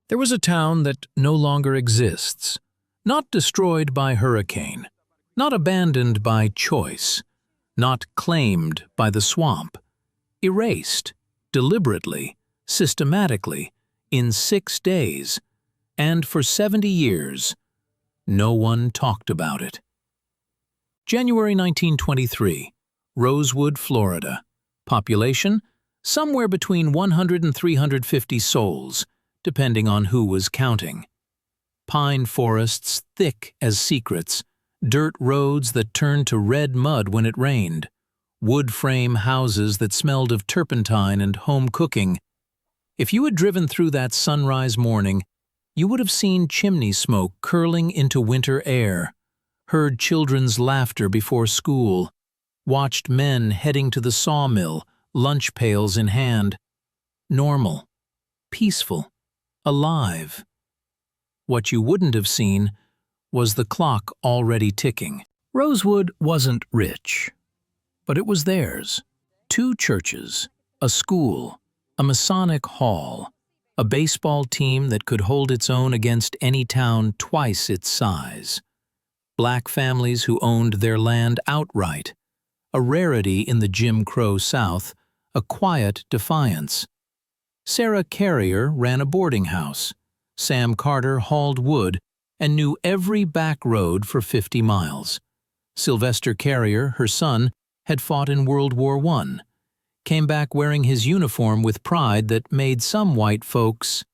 There was a town that no longer exists, not destroyed by hurricane, not abandoned by choice, not claimed by the swamp, erased, deliberately, systematically, in 6 days, and for 70 years, no one talked about it. January 1923, Rosewood, Florida. Population, somewhere between 100 and 350 souls, depending on who was counting. Pine forests thick as secrets, dirt roads that turned to red mud when it rained, wood frame houses that smelled of turpentine and home cooking. If you had driven through that sunrise morning, you would have seen chimney smoke curling into winter air, heard children's laughter before school, watched men heading to the sawmill, lunch pails in hand. Normal, peaceful, alive. What you wouldn't have seen was the clock already ticking. Rosewood wasn't rich, but it was theirs. 2 churches, a school, a Masonic hall, a baseball team that could hold its own against any town twice its size. Black families who owned their land outright, a rarity in the Jim Crow South, a quiet defiance. Sarah Carrier ran a boarding house. Sam Carter hauled wood and knew every back road for 50 miles. Sylvester Carrier, her son, had fought in World War I, came back wearing his uniform with pride that made some white folks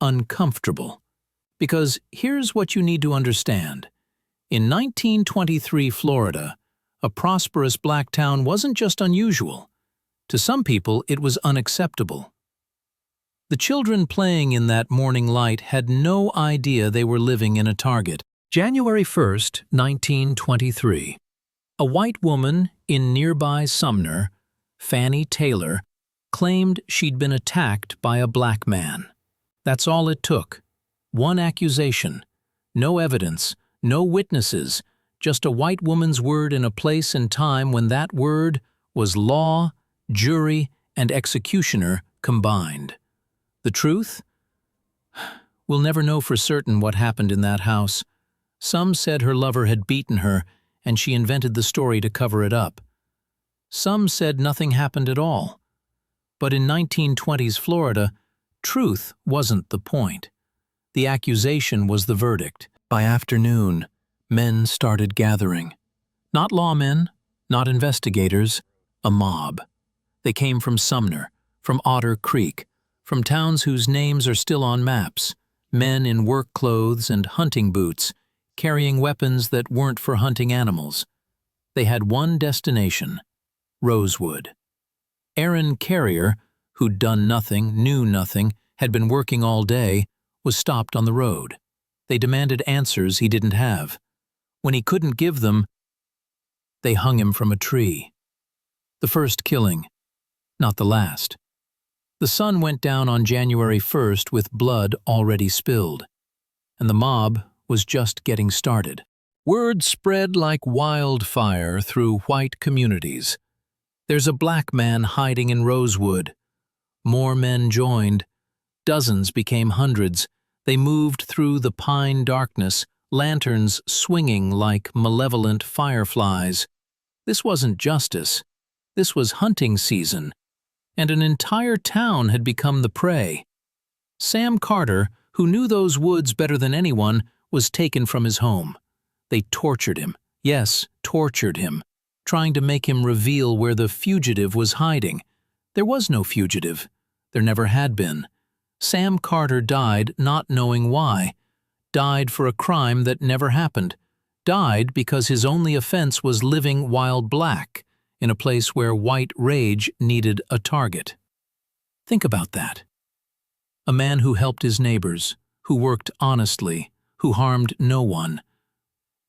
uncomfortable. Because here's what you need to understand. In 1923 Florida, a prosperous black town wasn't just unusual. To some people, it was unacceptable. The children playing in that morning light had no idea they were living in a target. January 1st, 1923. A white woman in nearby Sumner, Fannie Taylor, claimed she'd been attacked by a black man. That's all it took. One accusation. No evidence, no witnesses, just a white woman's word in a place and time when that word was law, jury, and executioner combined. The truth? We'll never know for certain what happened in that house. Some said her lover had beaten her, and she invented the story to cover it up. Some said nothing happened at all. But in 1920s Florida, truth wasn't the point. The accusation was the verdict. By afternoon, men started gathering. Not lawmen, not investigators, a mob. They came from Sumner, from Otter Creek, from towns whose names are still on maps, men in work clothes and hunting boots, carrying weapons that weren't for hunting animals. They had one destination, Rosewood. Aaron Carrier, who'd done nothing, knew nothing, had been working all day, was stopped on the road. They demanded answers he didn't have. When he couldn't give them, they hung him from a tree. The first killing, not the last. The sun went down on January 1st with blood already spilled, and the mob was just getting started. Word spread like wildfire through white communities. There's a black man hiding in Rosewood. More men joined. Dozens became hundreds. They moved through the pine darkness, lanterns swinging like malevolent fireflies. This wasn't justice. This was hunting season, and an entire town had become the prey. Sam Carter, who knew those woods better than anyone, was taken from his home. They tortured him, yes, tortured him, trying to make him reveal where the fugitive was hiding. There was no fugitive. There never had been. Sam Carter died not knowing why. Died for a crime that never happened. Died because his only offense was living while black, in a place where white rage needed a target. Think about that. A man who helped his neighbors, who worked honestly, who harmed no one,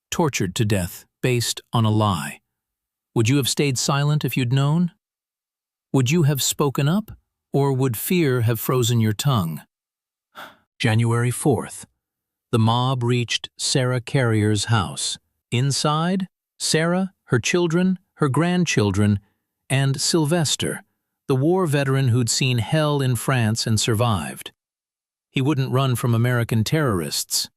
tortured to death based on a lie. Would you have stayed silent if you'd known? Would you have spoken up, or would fear have frozen your tongue? January 4th. The mob reached Sarah Carrier's house. Inside, Sarah, her children, her grandchildren, and Sylvester, the war veteran who'd seen hell in France and survived. He wouldn't run from American terrorists.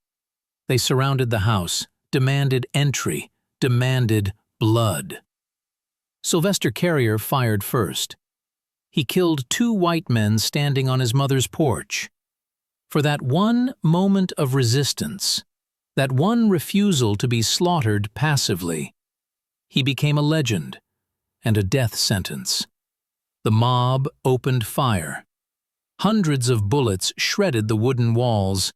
They surrounded the house, demanded entry, demanded blood. Sylvester Carrier fired first. He killed 2 white men standing on his mother's porch. For that one moment of resistance, that one refusal to be slaughtered passively, he became a legend and a death sentence. The mob opened fire. Hundreds of bullets shredded the wooden walls.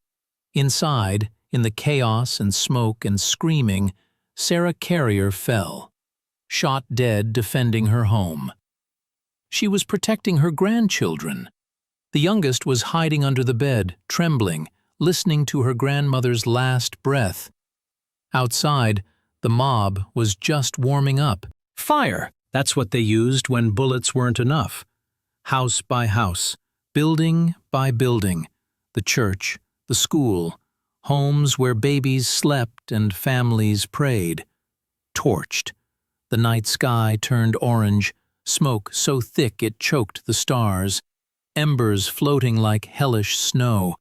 Inside, in the chaos and smoke and screaming, Sarah Carrier fell, shot dead defending her home. She was protecting her grandchildren. The youngest was hiding under the bed, trembling, listening to her grandmother's last breath. Outside, the mob was just warming up. Fire! That's what they used when bullets weren't enough. House by house, building by building, the church, the school, homes where babies slept and families prayed. Torched. The night sky turned orange, smoke so thick it choked the stars, embers floating like hellish snow.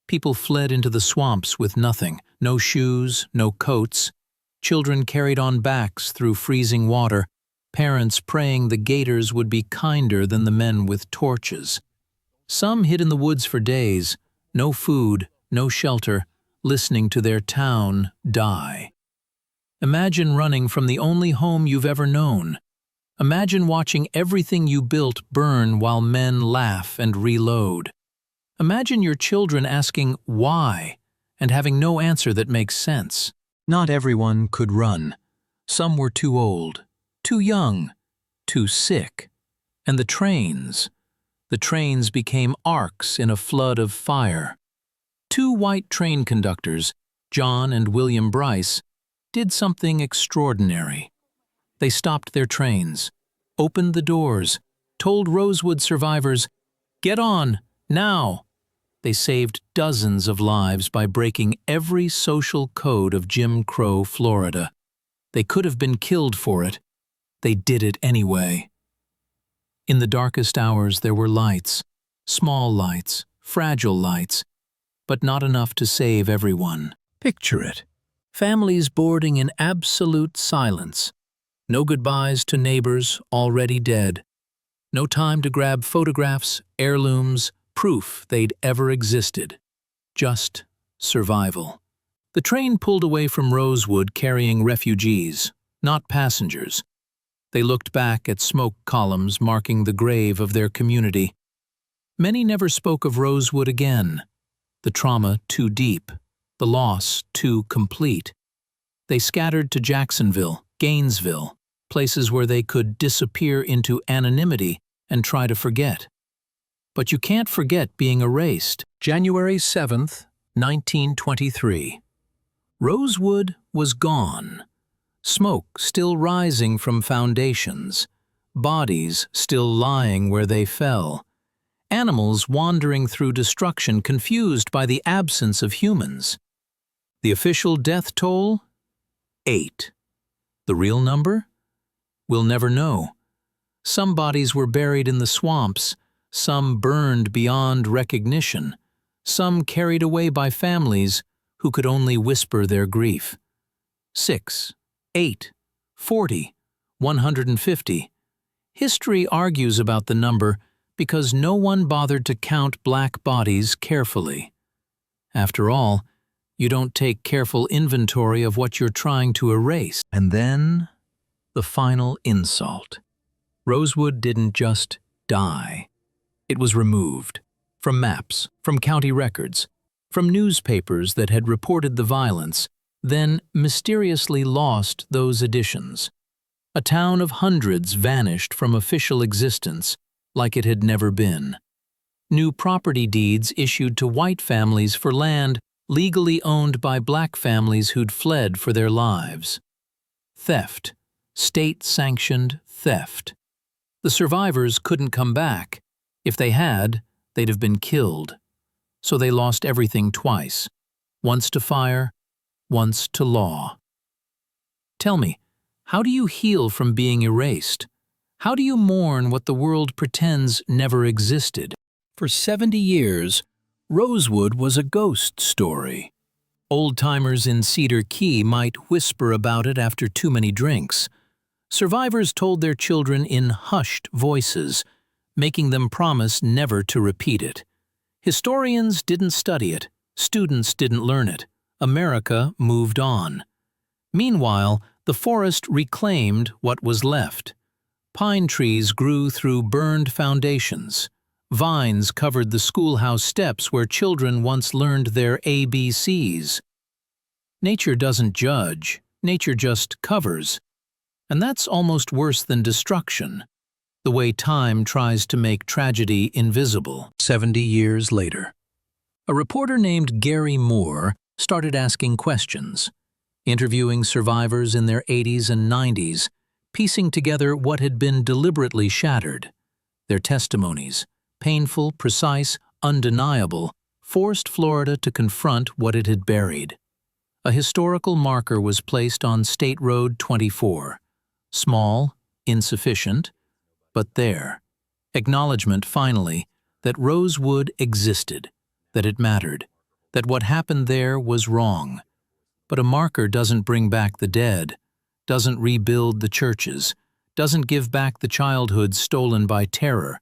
People fled into the swamps with nothing, no shoes, no coats. Children carried on backs through freezing water, parents praying the gators would be kinder than the men with torches. Some hid in the woods for days, no food, no shelter, listening to their town die. Imagine running from the only home you've ever known. Imagine watching everything you built burn while men laugh and reload. Imagine your children asking why and having no answer that makes sense. Not everyone could run. Some were too old, too young, too sick. And the trains became arcs in a flood of fire. 2 white train conductors, John and William Bryce, did something extraordinary. They stopped their trains, opened the doors, told Rosewood survivors, "Get on, now!" They saved dozens of lives by breaking every social code of Jim Crow Florida. They could have been killed for it. They did it anyway. In the darkest hours there were lights, small lights, fragile lights, but not enough to save everyone. Picture it. Families boarding in absolute silence. No goodbyes to neighbors already dead. No time to grab photographs, heirlooms, proof they'd ever existed. Just survival. The train pulled away from Rosewood carrying refugees, not passengers. They looked back at smoke columns marking the grave of their community. Many never spoke of Rosewood again. The trauma too deep, the loss too complete. They scattered to Jacksonville, Gainesville, places where they could disappear into anonymity and try to forget. But you can't forget being erased. January 7th, 1923. Rosewood was gone. Smoke still rising from foundations. Bodies still lying where they fell. Animals wandering through destruction confused by the absence of humans. The official death toll? 8. The real number? We'll never know. Some bodies were buried in the swamps, some burned beyond recognition, some carried away by families who could only whisper their grief. 6, 8, 40, 150. History argues about the number because no one bothered to count black bodies carefully. After all, you don't take careful inventory of what you're trying to erase. And then, the final insult. Rosewood didn't just die. It was removed. From maps, from county records, from newspapers that had reported the violence, then mysteriously lost those editions. A town of hundreds vanished from official existence like it had never been. New property deeds issued to white families for land legally owned by black families who'd fled for their lives. Theft. State-sanctioned theft. The survivors couldn't come back. If they had, they'd have been killed. So they lost everything twice. Once to fire, once to law. Tell me, how do you heal from being erased? How do you mourn what the world pretends never existed? For 70 years, Rosewood was a ghost story. Old-timers in Cedar Key might whisper about it after too many drinks. Survivors told their children in hushed voices, making them promise never to repeat it. Historians didn't study it, students didn't learn it. America moved on. Meanwhile, the forest reclaimed what was left. Pine trees grew through burned foundations. Vines covered the schoolhouse steps where children once learned their ABCs. Nature doesn't judge, nature just covers. And that's almost worse than destruction, the way time tries to make tragedy invisible. 70 years later, a reporter named Gary Moore started asking questions, interviewing survivors in their 80s and 90s, piecing together what had been deliberately shattered. Their testimonies, painful, precise, undeniable, forced Florida to confront what it had buried. A historical marker was placed on State Road 24. Small, insufficient, but there. Acknowledgement, finally, that Rosewood existed, that it mattered, that what happened there was wrong. But a marker doesn't bring back the dead, doesn't rebuild the churches, doesn't give back the childhood stolen by terror.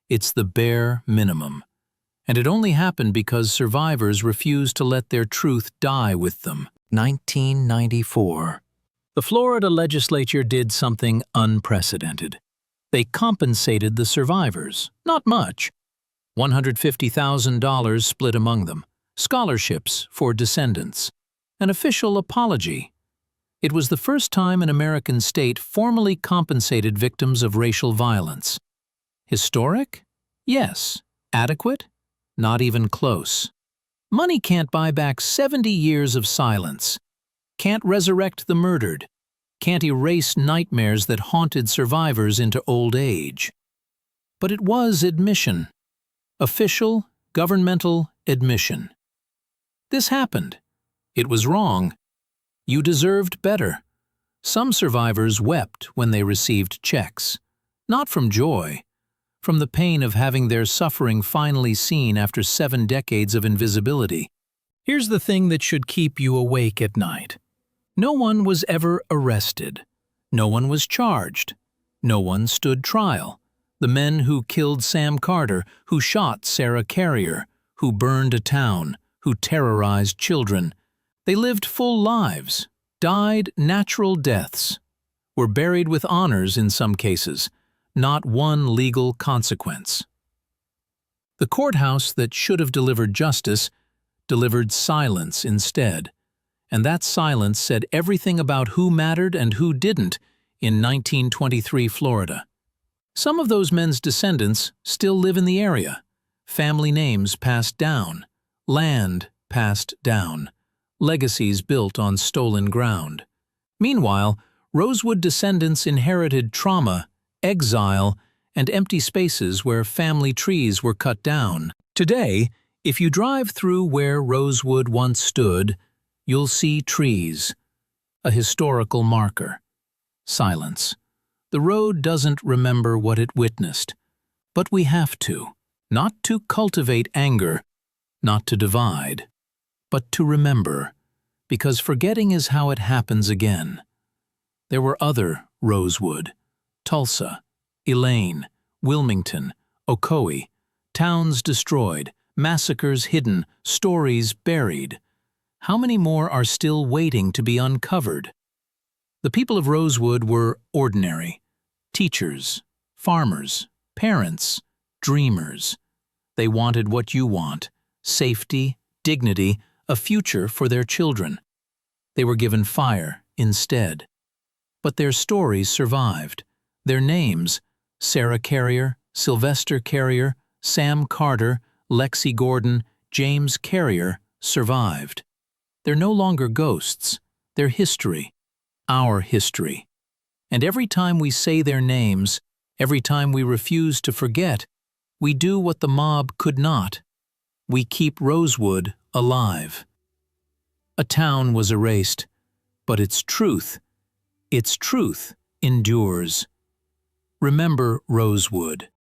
It's the bare minimum. And it only happened because survivors refused to let their truth die with them. 1994. The Florida legislature did something unprecedented. They compensated the survivors. Not much. $150,000 split among them. Scholarships for descendants. An official apology. It was the first time an American state formally compensated victims of racial violence. Historic? Yes. Adequate? Not even close. Money can't buy back 70 years of silence. Can't resurrect the murdered. Can't erase nightmares that haunted survivors into old age. But it was admission. Official, governmental admission. This happened. It was wrong. You deserved better. Some survivors wept when they received checks. Not from joy. From the pain of having their suffering finally seen after 7 decades of invisibility. Here's the thing that should keep you awake at night. No one was ever arrested. No one was charged. No one stood trial. The men who killed Sam Carter, who shot Sarah Carrier, who burned a town, who terrorized children, they lived full lives, died natural deaths, were buried with honors in some cases, not one legal consequence. The courthouse that should have delivered justice delivered silence instead, and that silence said everything about who mattered and who didn't in 1923 Florida. Some of those men's descendants still live in the area. Family names passed down, land passed down, legacies built on stolen ground. Meanwhile, Rosewood descendants inherited trauma, exile, and empty spaces where family trees were cut down. Today, if you drive through where Rosewood once stood, you'll see trees, a historical marker. Silence. The road doesn't remember what it witnessed, but we have to, not to cultivate anger, not to divide, but to remember, because forgetting is how it happens again. There were other Rosewood, Tulsa, Elaine, Wilmington, Ocoee, towns destroyed, massacres hidden, stories buried. How many more are still waiting to be uncovered? The people of Rosewood were ordinary. Teachers, farmers, parents, dreamers. They wanted what you want, safety, dignity, a future for their children. They were given fire instead. But their stories survived. Their names, Sarah Carrier, Sylvester Carrier, Sam Carter, Lexi Gordon, James Carrier, survived. They're no longer ghosts. They're history. Our history. And every time we say their names, every time we refuse to forget, we do what the mob could not. We keep Rosewood alive. A town was erased, but its truth endures. Remember Rosewood.